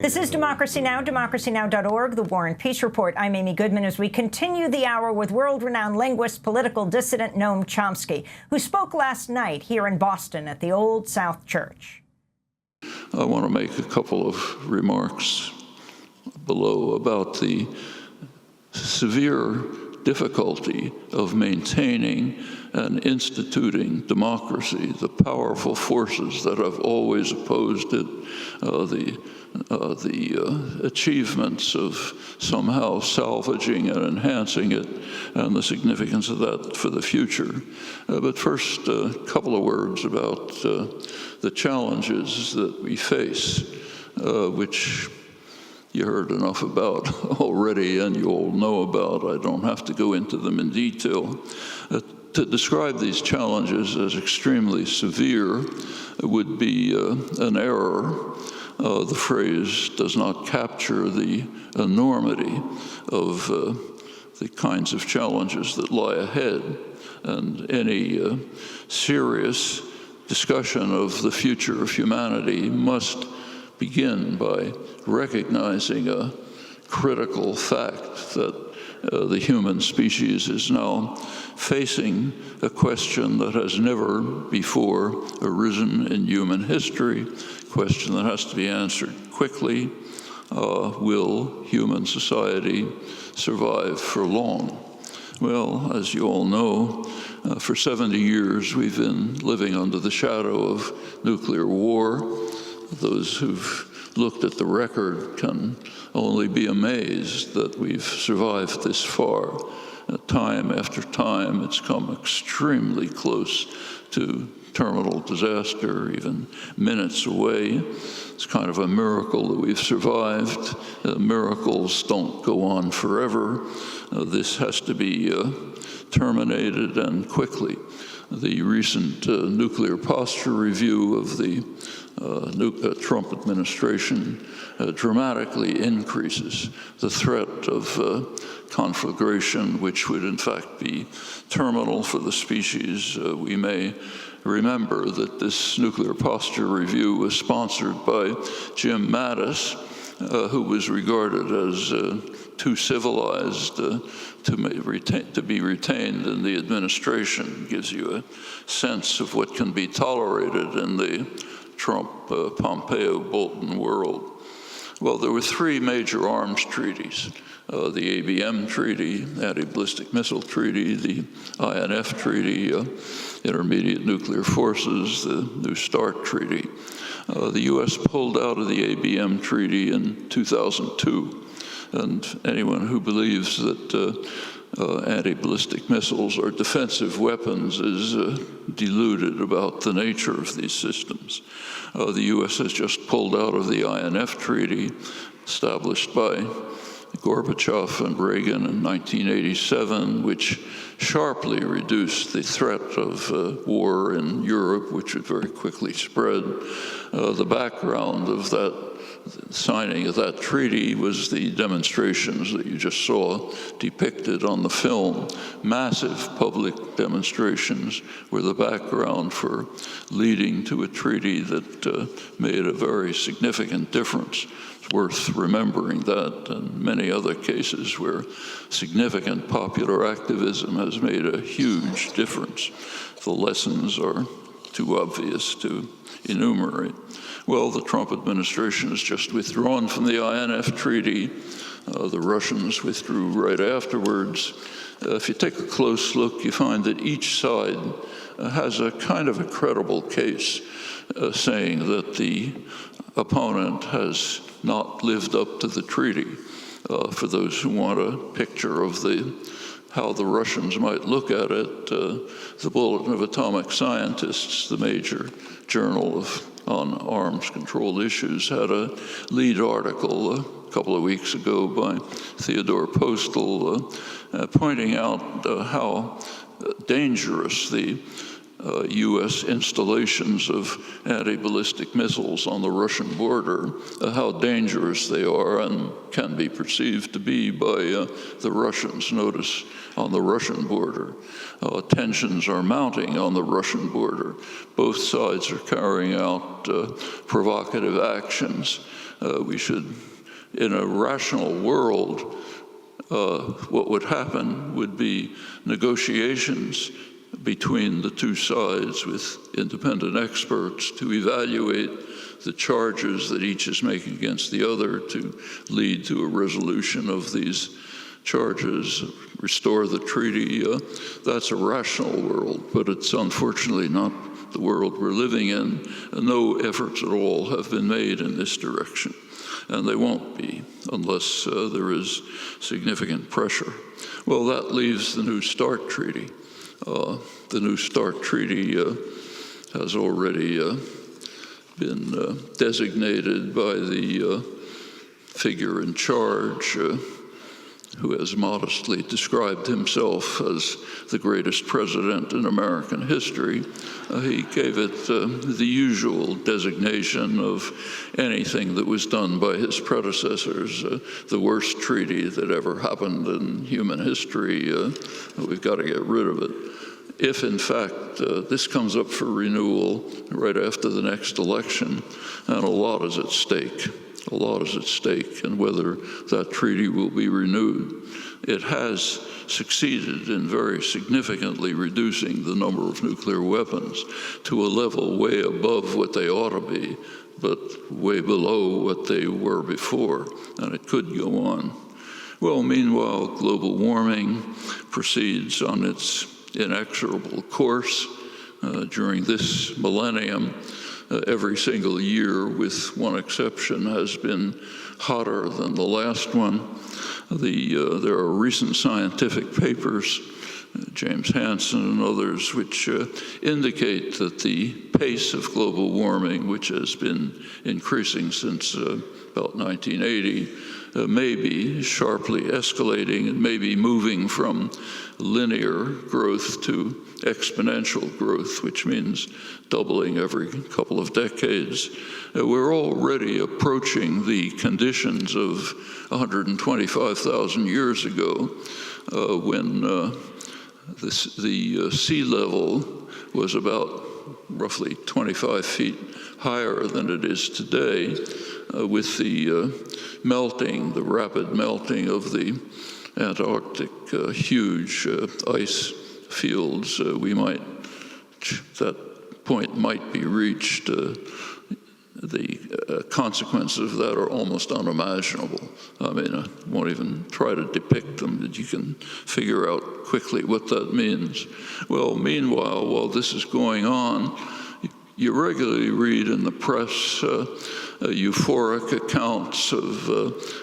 This is Democracy Now!, democracynow.org, the War and Peace Report. I'm Amy Goodman as we continue the hour with world-renowned linguist, political dissident Noam Chomsky, who spoke last night here in Boston at the Old South Church. I want to make a couple of remarks below about the severe difficulty of maintaining and instituting democracy, the powerful forces that have always opposed it, the achievements of somehow salvaging and enhancing it, and the significance of that for the future. But first, a couple of words about the challenges that we face, which you heard enough about already and you all know about. I don't have to go into them in detail. To describe these challenges as extremely severe would be an error. The phrase does not capture the enormity of the kinds of challenges that lie ahead, and any serious discussion of the future of humanity must begin by recognizing a critical fact that the human species is now facing a question that has never before arisen in human history, a question that has to be answered quickly. Will human society survive for long? Well, as you all know, for 70 years we've been living under the shadow of nuclear war. Those who've looked at the record can only be amazed that we've survived this far. Time after time, it's come extremely close to terminal disaster, even minutes away. It's kind of a miracle that we've survived. Miracles don't go on forever. This has to be terminated, and quickly. The recent nuclear posture review of the Trump administration dramatically increases the threat of conflagration, which would in fact be terminal for the species. We may remember that this nuclear posture review was sponsored by Jim Mattis, who was regarded as too civilized to be retained in the administration. Gives you a sense of what can be tolerated in the Trump, Pompeo, Bolton world. Well, there were three major arms treaties. The Abm Treaty, Anti-Ballistic Missile Treaty, the Inf Treaty, Intermediate Nuclear Forces, the New START Treaty. The U.S. pulled out of the Abm Treaty in 2002, and anyone who believes that anti-ballistic missiles are defensive weapons is deluded about the nature of these systems. The U.S. has just pulled out of the INF Treaty, established by Gorbachev and Reagan in 1987, which sharply reduced the threat of war in Europe, which would very quickly spread. The background of that signing of that treaty was the demonstrations that you just saw depicted on the film. Massive public demonstrations were the background for leading to a treaty that made a very significant difference. It's worth remembering that, and many other cases where significant popular activism has made a huge difference. The lessons are too obvious to enumerate. Well, the Trump administration has just withdrawn from the INF Treaty. The Russians withdrew right afterwards. If you take a close look, you find that each side has a kind of a credible case saying that the opponent has not lived up to the treaty. For those who want a picture of how the Russians might look at it, the Bulletin of Atomic Scientists, the major journal on arms control issues, had a lead article a couple of weeks ago by Theodore Postal pointing out how dangerous the U.S. installations of anti-ballistic missiles on the Russian border, how dangerous they are and can be perceived to be by the Russians. Notice on the Russian border, tensions are mounting on the Russian border. Both sides are carrying out provocative actions. We should, in a rational world, what would happen would be negotiations between the two sides with independent experts to evaluate the charges that each is making against the other to lead to a resolution of these charges, restore the treaty. That's a rational world, but it's unfortunately not the world we're living in. No efforts at all have been made in this direction, and they won't be unless there is significant pressure. Well, that leaves the New START Treaty. The New START Treaty has already been designated by the figure in charge, who has modestly described himself as the greatest president in American history. He gave it the usual designation of anything that was done by his predecessors, the worst treaty that ever happened in human history. We've got to get rid of it. If, in fact, this comes up for renewal right after the next election, and a lot is at stake. A lot is at stake, and whether that treaty will be renewed. It has succeeded in very significantly reducing the number of nuclear weapons to a level way above what they ought to be, but way below what they were before, and it could go on. Well, meanwhile, global warming proceeds on its inexorable course. During this millennium, every single year, with one exception, has been hotter than the last one. There are recent scientific papers, James Hansen and others, which indicate that the pace of global warming, which has been increasing since about 1980, may be sharply escalating and may be moving from linear growth to exponential growth, which means doubling every couple of decades. We're already approaching the conditions of 125,000 years ago, when the sea level was about roughly 25 feet higher than it is today. With the melting, the rapid melting of the Antarctic huge ice fields, that point might be reached. The consequences of that are almost unimaginable. I mean, I won't even try to depict them, but you can figure out quickly what that means. Well, meanwhile, while this is going on, you regularly read in the press euphoric accounts of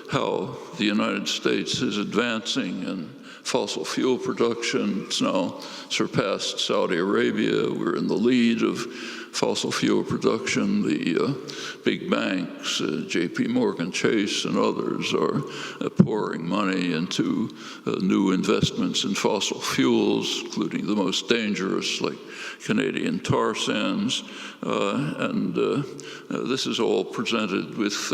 how the United States is advancing in fossil fuel production. It's now surpassed Saudi Arabia. We're in the lead of fossil fuel production. The big banks, JP Morgan Chase and others, are pouring money into new investments in fossil fuels, including the most dangerous, like Canadian tar sands. This is all presented with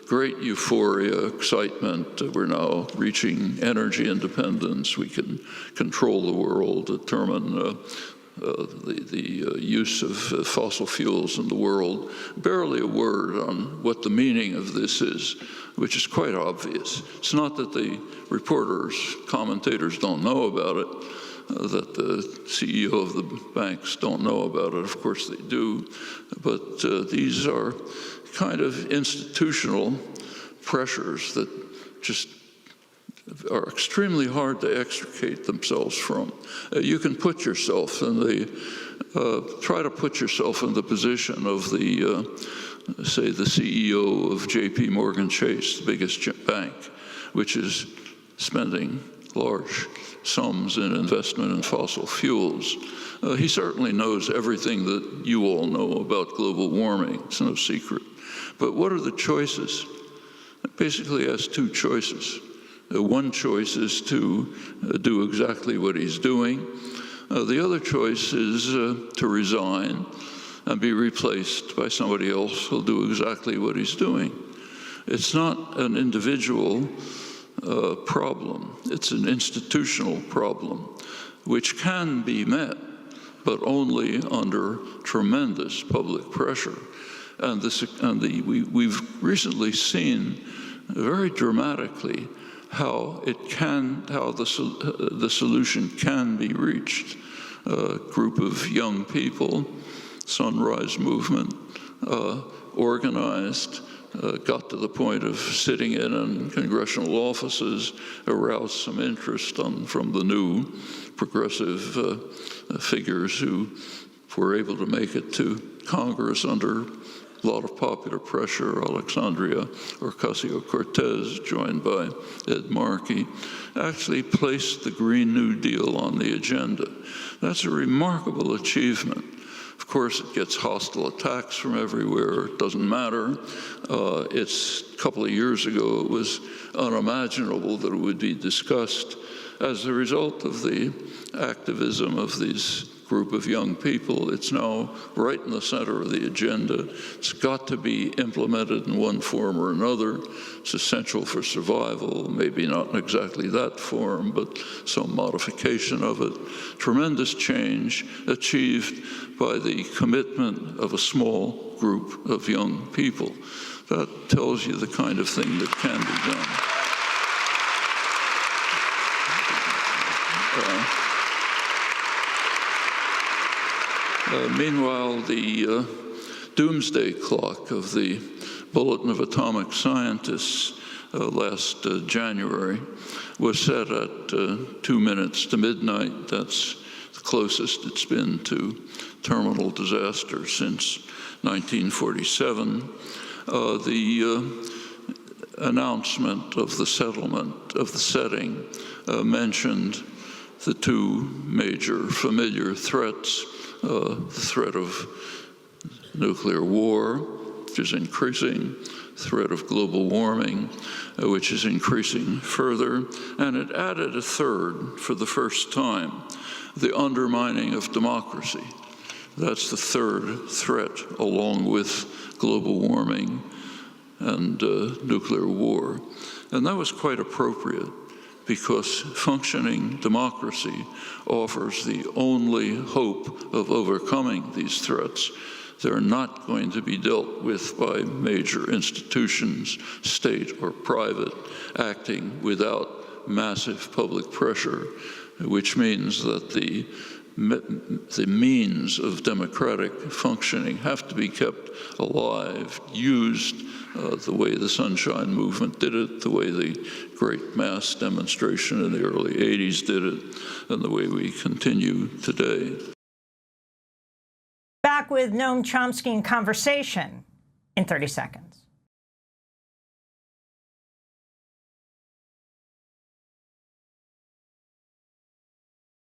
great euphoria, excitement. We're now reaching energy independence. We can control the world, determine the use of fossil fuels in the world. Barely a word on what the meaning of this is, which is quite obvious. It's not that the reporters, commentators don't know about it, that the CEO of the banks don't know about it. Of course they do. But these are kind of institutional pressures that just are extremely hard to extricate themselves from. You can put yourself in try to put yourself in the position of say the CEO of JP Morgan Chase, the biggest bank, which is spending large sums in investment in fossil fuels. He certainly knows everything that you all know about global warming. It's no secret. But what are the choices? It basically has two choices. One choice is to do exactly what he's doing. The other choice is to resign and be replaced by somebody else who'll do exactly what he's doing. It's not an individual problem. It's an institutional problem, which can be met, but only under tremendous public pressure. we've recently seen very dramatically how the solution can be reached. A group of young people, Sunrise Movement, organized, got to the point of sitting in congressional offices, aroused some interest from the new progressive figures who were able to make it to Congress under a lot of popular pressure. Alexandria Ocasio-Cortez, joined by Ed Markey, actually placed the Green New Deal on the agenda. That's a remarkable achievement. Of course, it gets hostile attacks from everywhere. It doesn't matter. It's a couple of years ago, it was unimaginable that it would be discussed. As a result of the activism of these group of young people, it's now right in the center of the agenda. It's got to be implemented in one form or another. It's essential for survival, maybe not in exactly that form, but some modification of it. Tremendous change achieved by the commitment of a small group of young people. That tells you the kind of thing that can be done. Meanwhile, the doomsday clock of the Bulletin of Atomic Scientists last January was set at 2 minutes to midnight. That's the closest it's been to terminal disaster since 1947. The announcement of the settlement of the setting mentioned the two major familiar threats. The threat of nuclear war, which is increasing, threat of global warming, which is increasing further, and it added a third for the first time, the undermining of democracy. That's the third threat, along with global warming and nuclear war. And that was quite appropriate, because functioning democracy offers the only hope of overcoming these threats. They're not going to be dealt with by major institutions, state or private, acting without massive public pressure, which means that the means of democratic functioning have to be kept alive, used the way the Sunshine Movement did it, the way the great mass demonstration in the early 80s did it, and the way we continue today. Back with Noam Chomsky in conversation in 30 seconds.